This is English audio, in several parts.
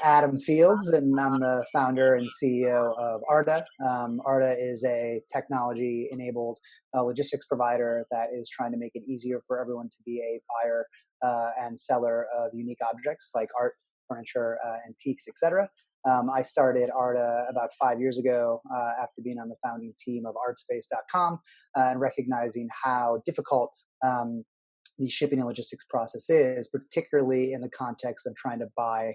Adam Fields, and I'm the founder and CEO of Arda. Arda is a technology-enabled logistics provider that is trying to make it easier for everyone to be a buyer and seller of unique objects like art, furniture, antiques, etc. I started Arda about 5 years ago after being on the founding team of Artspace.com and recognizing how difficult the shipping and logistics process is, particularly in the context of trying to buy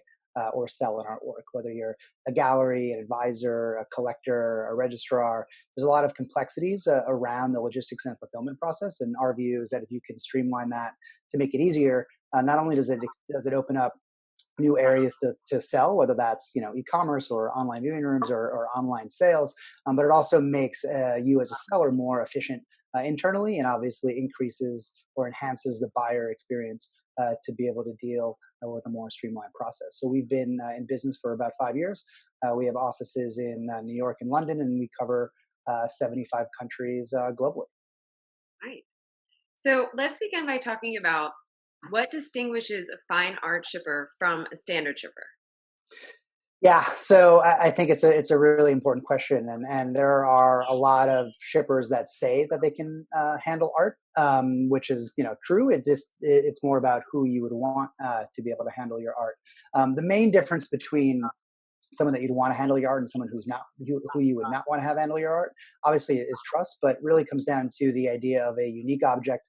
or sell an artwork, whether you're a gallery, an advisor, a collector, a registrar. There's a lot of complexities around the logistics and fulfillment process. And our view is that if you can streamline that to make it easier, not only does it open up new areas to sell, whether that's e-commerce or online viewing rooms or online sales, but it also makes you as a seller more efficient internally, and obviously increases or enhances the buyer experience to be able to deal with a more streamlined process. So we've been in business for about 5 years. We have offices in New York and London, and we cover 75 countries globally. Right. So let's begin by talking about what distinguishes a fine art shipper from a standard shipper. Yeah, so I think it's a really important question, and there are a lot of shippers that say that they can handle art, which is true. It's more about who you would want to be able to handle your art. The main difference between someone that you'd want to handle your art and someone who you would not want to have handle your art, obviously, is trust, but really comes down to the idea of a unique object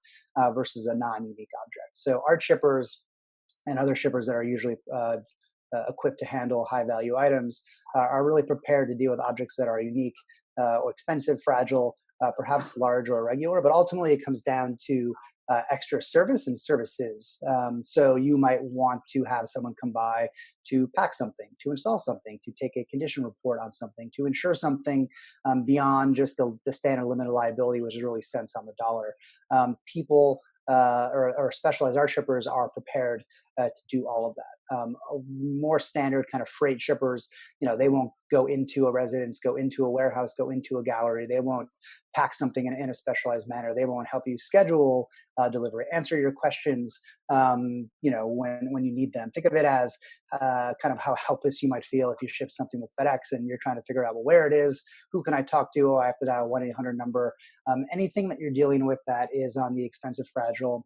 versus a non-unique object. So art shippers and other shippers that are usually equipped to handle high value items are really prepared to deal with objects that are unique or expensive, fragile, perhaps large or irregular, but ultimately it comes down to extra service and services. So you might want to have someone come by to pack something, to install something, to take a condition report on something, to insure something beyond just the standard limited liability, which is really cents on the dollar. People or specialized art shippers are prepared to do all of that. More standard kind of freight shippers, they won't go into a residence, go into a warehouse, go into a gallery. They won't pack something in a specialized manner. They won't help you schedule delivery, answer your questions, when you need them. Think of it as kind of how helpless you might feel if you ship something with FedEx and you're trying to figure out, well, where it is, who can I talk to? Oh, I have to dial 1-800 number. Anything that you're dealing with that is on the expensive, fragile,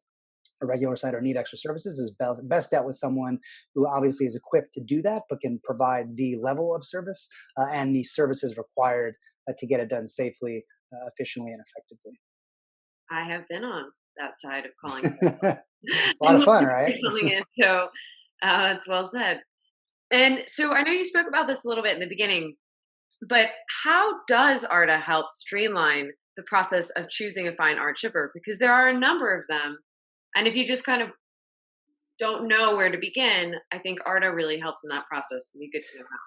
a regular site or need extra services is best dealt with someone who obviously is equipped to do that, but can provide the level of service and the services required to get it done safely, efficiently, and effectively. I have been on that side of calling A lot and of fun, looking for right? something in. So it's well said. And so I know you spoke about this a little bit in the beginning, but how does Arda help streamline the process of choosing a fine art shipper? Because there are a number of them. And if you just kind of don't know where to begin, I think Arda really helps in that process. It'd be good to know how.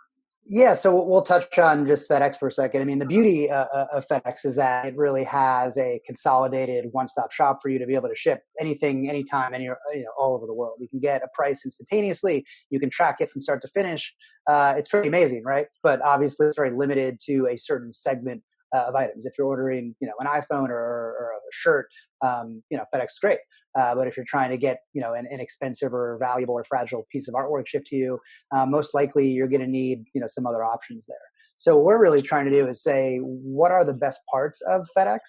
Yeah, so we'll touch on just FedEx for a second. I mean, the beauty of FedEx is that it really has a consolidated one-stop shop for you to be able to ship anything, anytime, all over the world. You can get a price instantaneously. You can track it from start to finish. It's pretty amazing, right? But obviously, it's very limited to a certain segment of items. If you're ordering, an iPhone or a shirt, FedEx is great. But if you're trying to get, an inexpensive or valuable or fragile piece of artwork shipped to you, most likely you're going to need, some other options there. So what we're really trying to do is say, what are the best parts of FedEx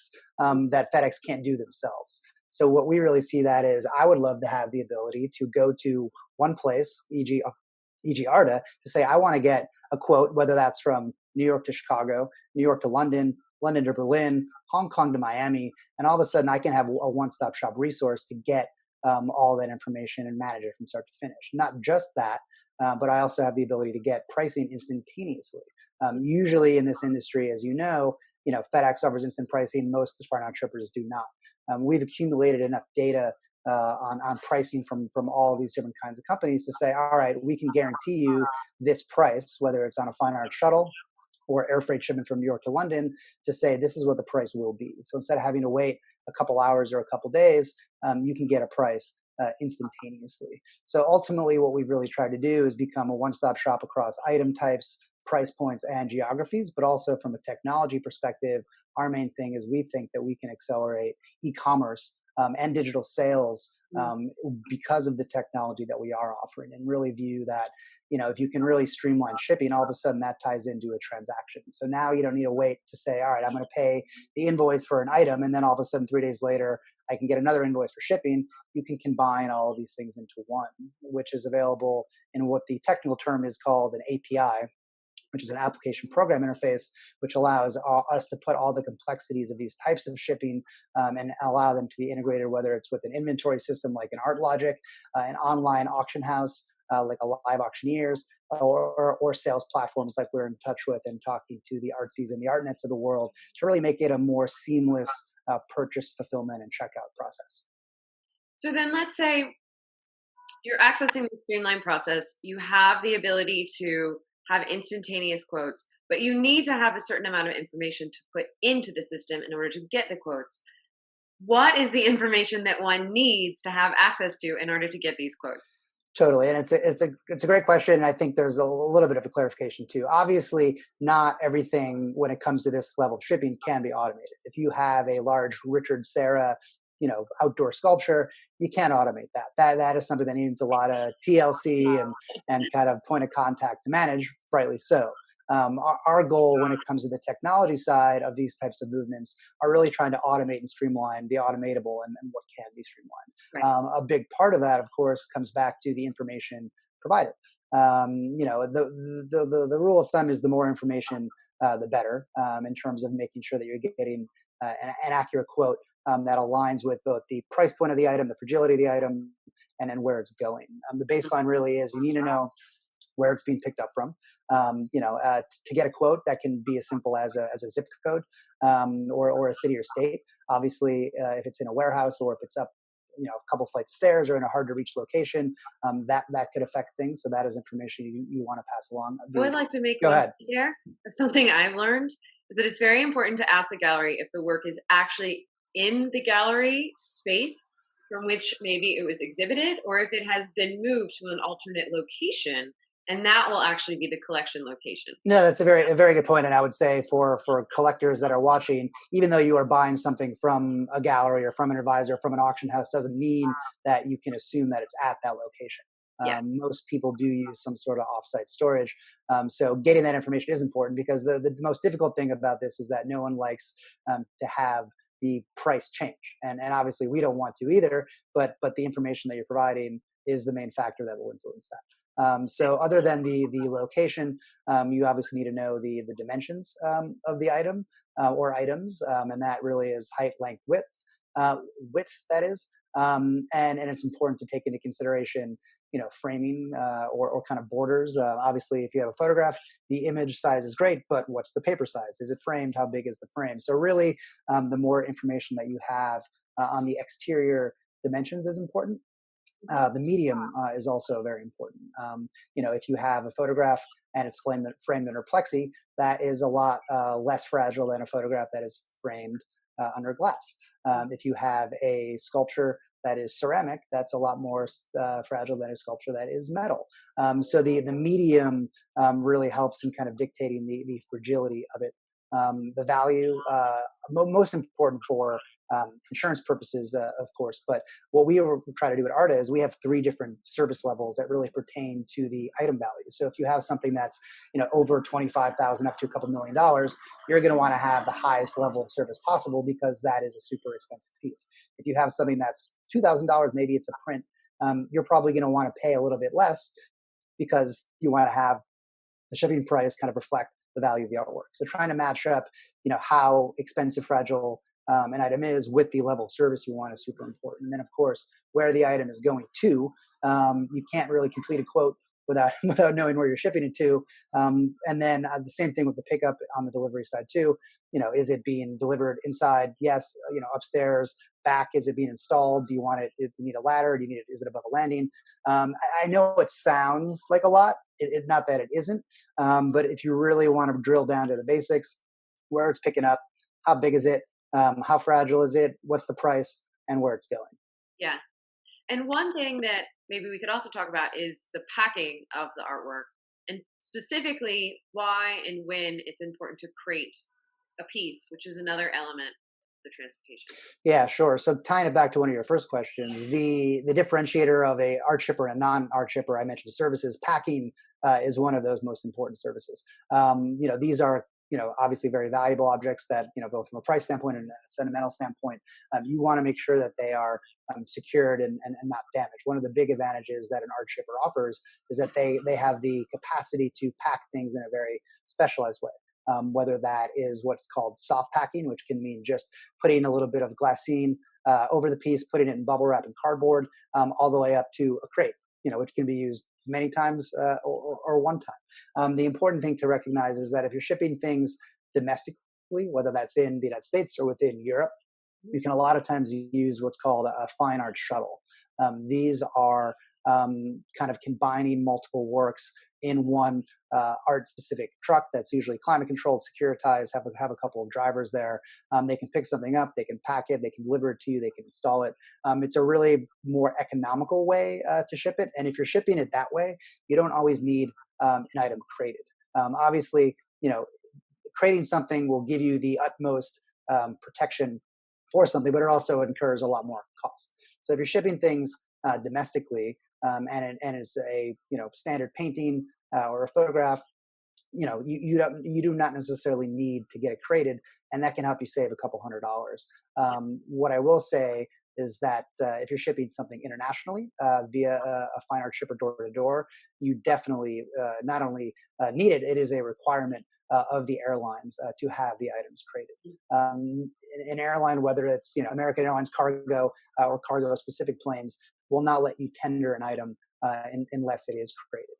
that FedEx can't do themselves? So what we really see that is, I would love to have the ability to go to one place, e.g. Arda, to say, I want to get a quote, whether that's from New York to Chicago, New York to London, London to Berlin, Hong Kong to Miami, and all of a sudden I can have a one-stop shop resource to get all that information and manage it from start to finish. Not just that, but I also have the ability to get pricing instantaneously. Usually in this industry, as FedEx offers instant pricing. Most far out shippers do not. We've accumulated enough data on pricing from all of these different kinds of companies to say, all right, we can guarantee you this price, whether it's on a fine art shuttle or air freight shipment from New York to London, to say this is what the price will be. So instead of having to wait a couple hours or a couple days, you can get a price instantaneously. So ultimately, what we've really tried to do is become a one-stop shop across item types, price points, and geographies, but also from a technology perspective, our main thing is we think that we can accelerate e-commerce and digital sales Mm. because of the technology that we are offering, and really view that, if you can really streamline shipping, all of a sudden that ties into a transaction. So now you don't need to wait to say, all right, I'm going to pay the invoice for an item, and then all of a sudden 3 days later I can get another invoice for shipping. You can combine all of these things into one, which is available in what the technical term is called an API, which is an application program interface, which allows us to put all the complexities of these types of shipping, and allow them to be integrated, whether it's with an inventory system like an ArtLogic, an online auction house like a Live Auctioneers, or sales platforms like we're in touch with and talking to the Artsies and the ArtNets of the world to really make it a more seamless purchase, fulfillment, and checkout process. So then let's say you're accessing the streamline process, you have the ability to have instantaneous quotes, but you need to have a certain amount of information to put into the system in order to get the quotes. What is the information that one needs to have access to in order to get these quotes? Totally, and it's a great question, and I think there's a little bit of a clarification too. Obviously, not everything when it comes to this level of shipping can be automated. If you have a large Richard Serra, outdoor sculpture, you can't automate that. That is something that needs a lot of TLC and kind of point of contact to manage. Rightly so. Our goal when it comes to the technology side of these types of movements are really trying to automate and streamline the automatable and what can be streamlined. Right. A big part of that, of course, comes back to the information provided. The rule of thumb is the more information, the better, in terms of making sure that you're getting an accurate quote that aligns with both the price point of the item, the fragility of the item, and then where it's going. The baseline really is you need to know where it's being picked up from. To get a quote, that can be as simple as a zip code, or a city or state. Obviously, if it's in a warehouse or if it's up, a couple flights of stairs or in a hard to reach location, that could affect things. So that is information you want to pass along. I would like to make Go one ahead. point there. Something I've learned is that it's very important to ask the gallery if the work is actually in the gallery space from which maybe it was exhibited, or if it has been moved to an alternate location, and that will actually be the collection location. No, that's a very good point, and I would say for collectors that are watching, even though you are buying something from a gallery or from an advisor, from an auction house, doesn't mean that you can assume that it's at that location. Yeah. Most people do use some sort of offsite storage, so getting that information is important because the most difficult thing about this is that no one likes to have the price change, and obviously we don't want to either. But the information that you're providing is the main factor that will influence that. So other than the location, you obviously need to know the dimensions of the item or items, and that really is height, length, width that is, and it's important to take into consideration, framing or kind of borders. Obviously, if you have a photograph, the image size is great, but what's the paper size? Is it framed? How big is the frame? So really, the more information that you have on the exterior dimensions is important. The medium is also very important. If you have a photograph and it's framed under plexi, that is a lot less fragile than a photograph that is framed under glass. If you have a sculpture that is ceramic, that's a lot more fragile than a sculpture that is metal. So the medium really helps in kind of dictating the fragility of it. The value, most important for insurance purposes, of course. But what we try to do at Arta is we have three different service levels that really pertain to the item value. So if you have something that's over 25,000 up to a couple $1 million, you're going to want to have the highest level of service possible because that is a super expensive piece. If you have something that's $2,000, maybe it's a print, you're probably going to want to pay a little bit less because you want to have the shipping price kind of reflect the value of the artwork. So trying to match up, how expensive, fragile an item is with the level of service you want is super important. And then, of course, where the item is going to. You can't really complete a quote without without knowing where you're shipping it to. And then the same thing with the pickup on the delivery side too. Is it being delivered inside? Yes. Upstairs, back. Is it being installed? Do you want it? Do you need a ladder? Do you need it? Is it above a landing? I know it sounds like a lot. Not that it isn't. But if you really want to drill down to the basics, where it's picking up, how big is it? How fragile is it? What's the price? And where it's going? Yeah. And one thing that maybe we could also talk about is the packing of the artwork, and specifically why and when it's important to crate a piece, which is another element. the transportation? Yeah, sure. So tying it back to one of your first questions, the differentiator of a art shipper and non-art shipper, I mentioned services. Packing is one of those most important services. These are obviously very valuable objects that both from a price standpoint and a sentimental standpoint, you want to make sure that they are secured and not damaged. One of the big advantages that an art shipper offers is that they have the capacity to pack things in a very specialized way. Whether that is what's called soft packing, which can mean just putting a little bit of glassine over the piece, putting it in bubble wrap and cardboard, all the way up to a crate, which can be used many times or one time. The important thing to recognize is that if you're shipping things domestically, whether that's in the United States or within Europe, you can a lot of times use what's called a fine art shuttle. These are kind of combining multiple works in one art specific truck that's usually climate controlled, securitized, have a couple of drivers there. They can pick something up, they can pack it, they can deliver it to you, they can install it. It's a really more economical way to ship it. And if you're shipping it that way, you don't always need an item crated. Obviously, crating something will give you the utmost protection for something, but it also incurs a lot more cost. So if you're shipping things domestically, and it's a standard painting or a photograph, you do not necessarily need to get it crated, and that can help you save a couple $100. What I will say is that if you're shipping something internationally via a fine art shipper door to door, you definitely not only need it; it is a requirement of the airlines to have the items crated. An airline, whether it's American Airlines cargo or cargo specific planes, will not let you tender an item unless it is crated.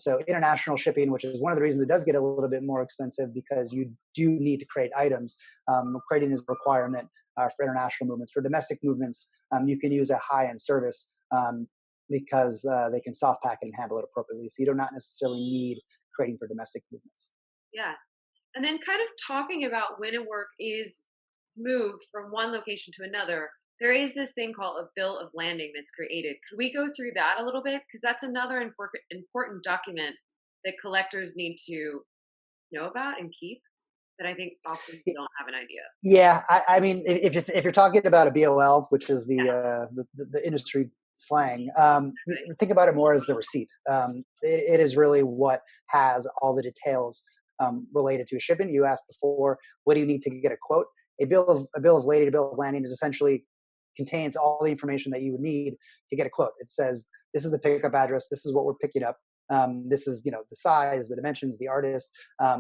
So international shipping, which is one of the reasons it does get a little bit more expensive, because you do need to crate items. Crating is a requirement for international movements. For domestic movements, you can use a high-end service because they can soft pack it and handle it appropriately. So you do not necessarily need crating for domestic movements. Yeah. And then kind of talking about when a work is moved from one location to another, there is this thing called a bill of landing that's created. Could we go through that a little bit? Because that's another important document that collectors need to know about and keep, that I think often don't have an idea. Yeah, I mean, if you're talking about a BOL, which is Yeah. the industry slang, think about it more as the receipt. It is really what has all the details related to a shipment. You asked before, what do you need to get a quote? A bill of lading, a bill of landing is essentially contains all the information that you would need to get a quote. It says, this is the pickup address, this is what we're picking up, this is the size, the dimensions, the artist,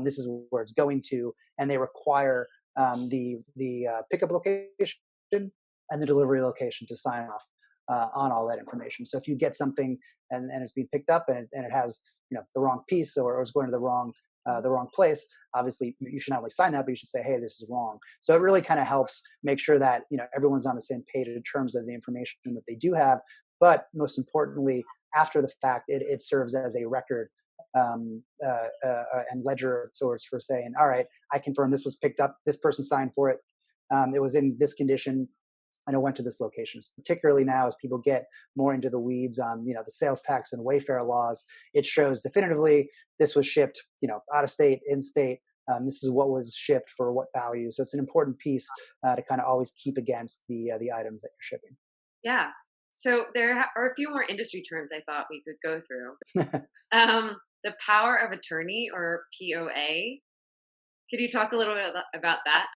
this is where it's going to, and they require the pickup location and the delivery location to sign off on all that information. So if you get something and it's being picked up and it has the wrong piece, or it's going to the wrong place, obviously you should not only sign that, but you should say, hey, this is wrong. So it really kind of helps make sure that everyone's on the same page in terms of the information that they do have. But most importantly, after the fact, it serves as a record and ledger of sorts for saying, all right, I confirm this was picked up, this person signed for it, it was in this condition, and it went to this location. So particularly now, as people get more into the weeds on the sales tax and Wayfair laws, it shows definitively this was shipped out of state, in state. This is what was shipped for what value. So it's an important piece to kind of always keep against the items that you're shipping. Yeah. So there are a few more industry terms I thought we could go through. The power of attorney, or POA. Could you talk a little bit about that?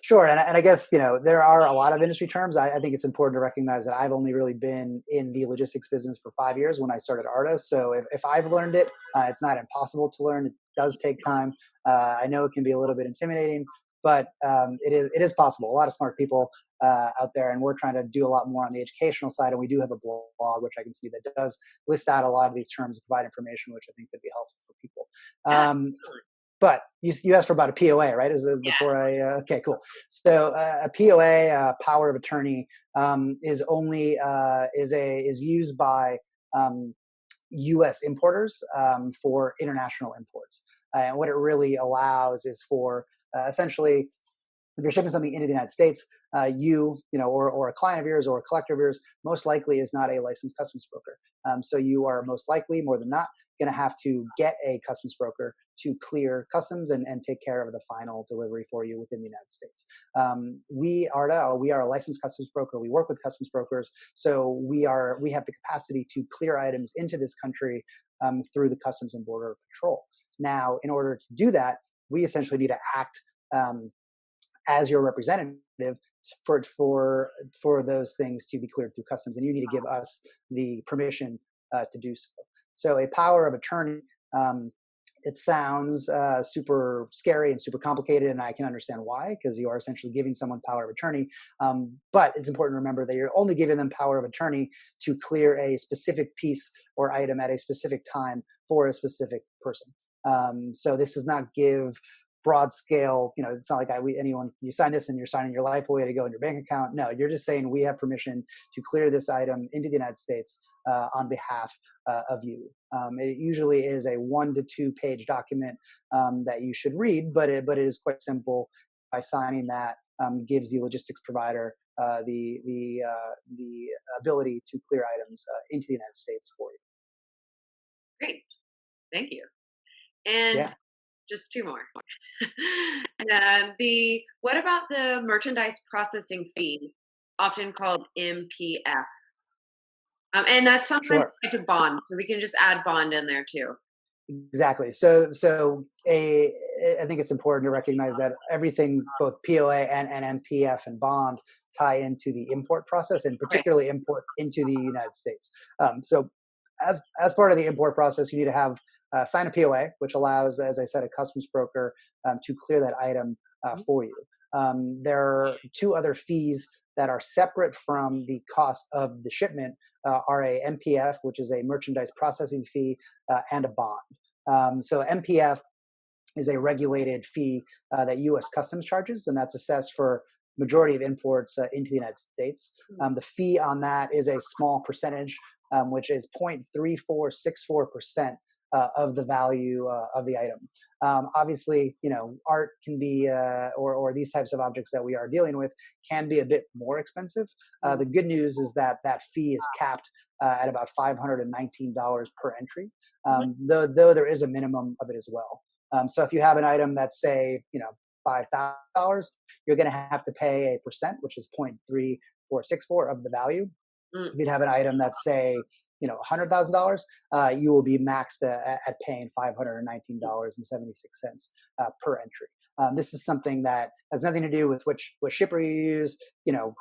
Sure, and I guess there are a lot of industry terms. I think it's important to recognize that I've only really been in the logistics business for 5 years when I started Arta. So if I've learned it, it's not impossible to learn. It does take time. I know it can be a little bit intimidating, but it is possible. A lot of smart people out there, and we're trying to do a lot more on the educational side. And we do have a blog, which I can see that does list out a lot of these terms and provide information, which I think could be helpful for people. Yeah. But you asked for about a POA, right? Is this Yeah. before I? Okay, cool. So a POA, power of attorney, is only is used by U.S. importers for international imports, and what it really allows is for essentially, if you're shipping something into the United States, or a client of yours or a collector of yours most likely is not a licensed customs broker. So you are most likely, more than not, going to have to get a customs broker to clear customs and take care of the final delivery for you within the United States. ARDA, we are a licensed customs broker. We work with customs brokers, so we have the capacity to clear items into this country through the Customs and Border Patrol. Now, in order to do that, we essentially need to act as your representative for those things to be cleared through customs, and you need to give us the permission to do so. So, a power of attorney. It sounds super scary and super complicated, and I can understand why, because you are essentially giving someone power of attorney. But it's important to remember that you're only giving them power of attorney to clear a specific piece or item at a specific time for a specific person. So this does not give broad scale, it's not like anyone, you sign this and you're signing your life away to go in your bank account. No, you're just saying we have permission to clear this item into the United States on behalf of you. It usually is a 1 to 2 page document that you should read, but it is quite simple. By signing that, gives the logistics provider the ability to clear items into the United States for you. Great, thank you. And yeah. Just 2 more. What about the merchandise processing fee, often called MPF? And that's sometimes like a bond, so we can just add bond in there too. Exactly. So I think it's important to recognize that everything, both POA and MPF and bond, tie into the import process, and particularly import into the United States. So as part of the import process, you need to have sign a POA, which allows, as I said, a customs broker to clear that item for you. There are 2 other fees that are separate from the cost of the shipment, are a MPF, which is a merchandise processing fee, and a bond. So MPF is a regulated fee that U.S. Customs charges, and that's assessed for majority of imports into the United States. The fee on that is a small percentage, which is 0.3464% of the value of the item. Obviously, art can be, or these types of objects that we are dealing with can be a bit more expensive. The good news is that fee is capped at about $519 per entry, though there is a minimum of it as well. So if you have an item that's, say, $5,000, you're going to have to pay a percent, which is 0.3464 of the value. If you'd have an item that's, say, $100,000, you will be maxed at paying $519.76 per entry. This is something that has nothing to do with which shipper you use, how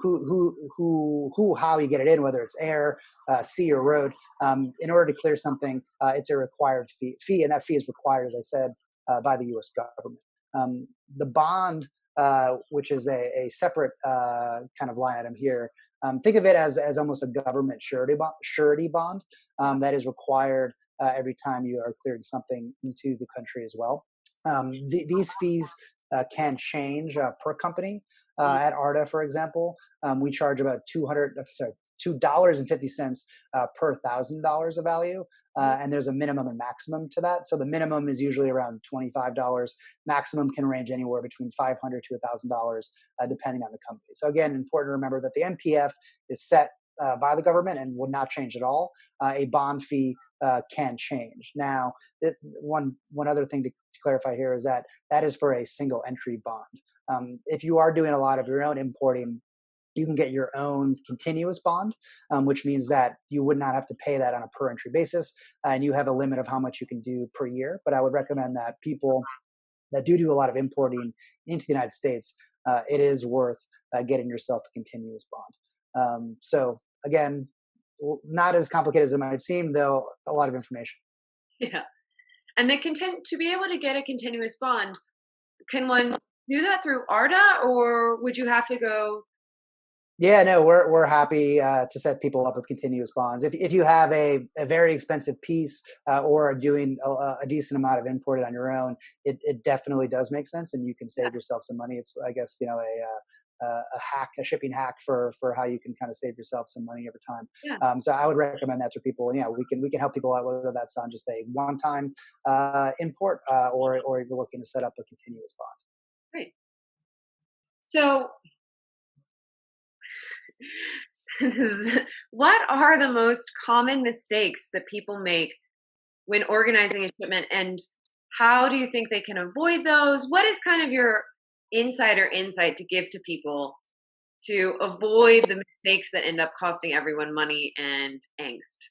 you get it in, whether it's air, sea, or road. In order to clear something, it's a required fee, and that fee is required, as I said, by the U.S. government. The bond, which is a separate kind of line item here. Think of it as almost a government surety bond that is required every time you are clearing something into the country as well. These fees can change per company. At ARDA, for example, we charge about $2.50 per $1,000 of value, and there's a minimum and maximum to that. So the minimum is usually around $25. Maximum can range anywhere between $500 to $1,000, depending on the company. So again, important to remember that the MPF is set by the government and will not change at all. A bond fee can change. Now, one other thing to clarify here is that is for a single entry bond. If you are doing a lot of your own importing, you can get your own continuous bond, which means that you would not have to pay that on a per entry basis, and you have a limit of how much you can do per year. But I would recommend that people that do a lot of importing into the United States, it is worth getting yourself a continuous bond. So again, not as complicated as it might seem, though a lot of information. Yeah. And to be able to get a continuous bond, can one do that through ARDA, or would you have to go? Yeah, no, we're happy to set people up with continuous bonds. If you have a very expensive piece or are doing a decent amount of imported on your own, it definitely does make sense, and you can save yourself some money. It's, I guess, a shipping hack for how you can kind of save yourself some money over time. Yeah. So I would recommend that to people. Yeah, we can help people out, whether that's on just a one-time import or if you're looking to set up a continuous bond. Great. So, what are the most common mistakes that people make when organizing a shipment, and how do you think they can avoid those? What is kind of your insider insight to give to people to avoid the mistakes that end up costing everyone money and angst?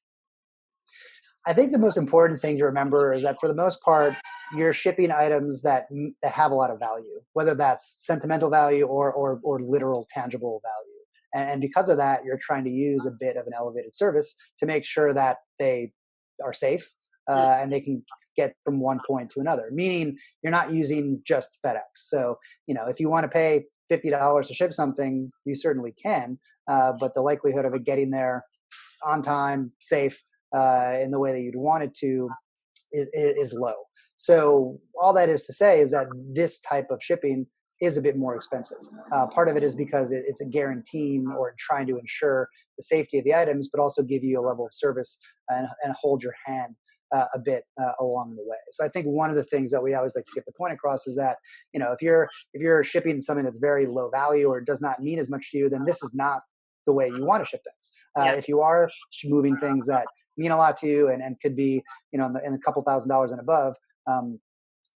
I think the most important thing to remember is that for the most part, you're shipping items that have a lot of value, whether that's sentimental value or literal tangible value. And because of that, you're trying to use a bit of an elevated service to make sure that they are safe Mm, and they can get from one point to another. Meaning, you're not using just FedEx. So, if you want to pay $50 to ship something, you certainly can. But the likelihood of it getting there on time, safe, in the way that you'd want it to is low. So all that is to say is that this type of shipping is a bit more expensive. Part of it is because it's a guaranteeing or trying to ensure the safety of the items, but also give you a level of service and hold your hand a bit along the way. So I think one of the things that we always like to get the point across is that if you're shipping something that's very low value or does not mean as much to you, then this is not the way you want to ship things. yeah, If you are moving things that mean a lot to you and could be in a couple $1,000s and above, um,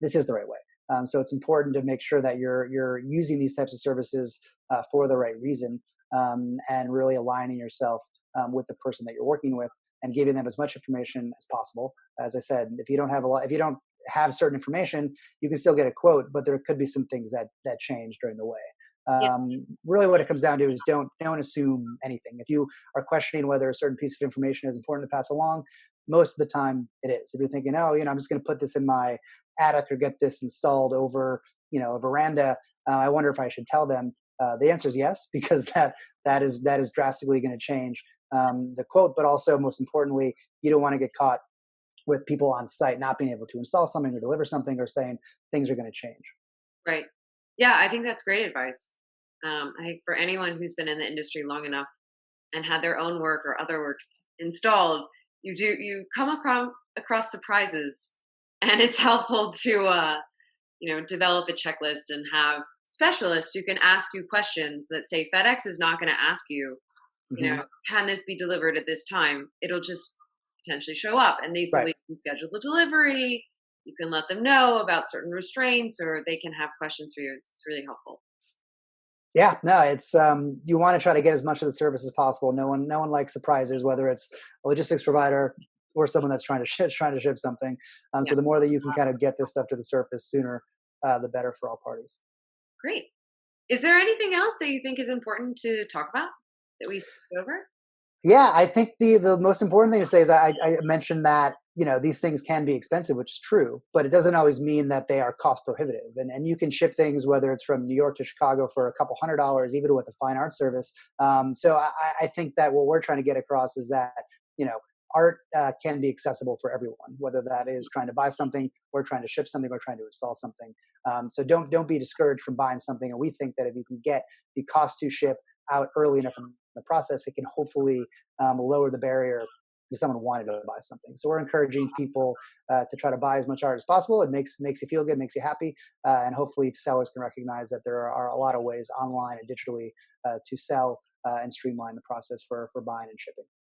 this is the right way. So it's important to make sure that you're using these types of services for the right reason, and really aligning yourself with the person that you're working with and giving them as much information as possible. As I said, if you don't have certain information, you can still get a quote, but there could be some things that change during the way. yeah, Really, what it comes down to is don't assume anything. If you are questioning whether a certain piece of information is important to pass along, most of the time it is. If you're thinking, oh, I'm just going to put this in my attic or get this installed over, a veranda, I wonder if I should tell them. The answer is yes, because that is drastically going to change the quote. But also, most importantly, you don't want to get caught with people on site not being able to install something or deliver something or saying things are going to change. right. Yeah, I think that's great advice. I think for anyone who's been in the industry long enough and had their own work or other works installed, you come across surprises, and it's helpful to develop a checklist and have specialists who can ask you questions that say FedEx is not going to ask you, Hmm. can this be delivered at this time? It'll just potentially show up, and these Right. we can schedule the delivery. You can let them know about certain restraints, or they can have questions for you. It's really helpful. Yeah, no, it's you want to try to get as much of the service as possible. No one likes surprises, whether it's a logistics provider or someone that's trying to ship something. Yeah, So the more that you can kind of get this stuff to the surface sooner, the better for all parties. great. Is there anything else that you think is important to talk about that we skipped over? Yeah, I think the most important thing to say is I mentioned that these things can be expensive, which is true, but it doesn't always mean that they are cost prohibitive. And you can ship things whether it's from New York to Chicago for a couple $100s, even with a fine art service. So I think that what we're trying to get across is that you know art can be accessible for everyone, whether that is trying to buy something or trying to ship something or trying to install something. So don't be discouraged from buying something. And we think that if you can get the cost to ship out early enough in the process, it can hopefully lower the barrier to someone wanting to buy something. So we're encouraging people to try to buy as much art as possible. It makes you feel good, makes you happy, and hopefully sellers can recognize that there are a lot of ways online and digitally to sell and streamline the process for buying and shipping.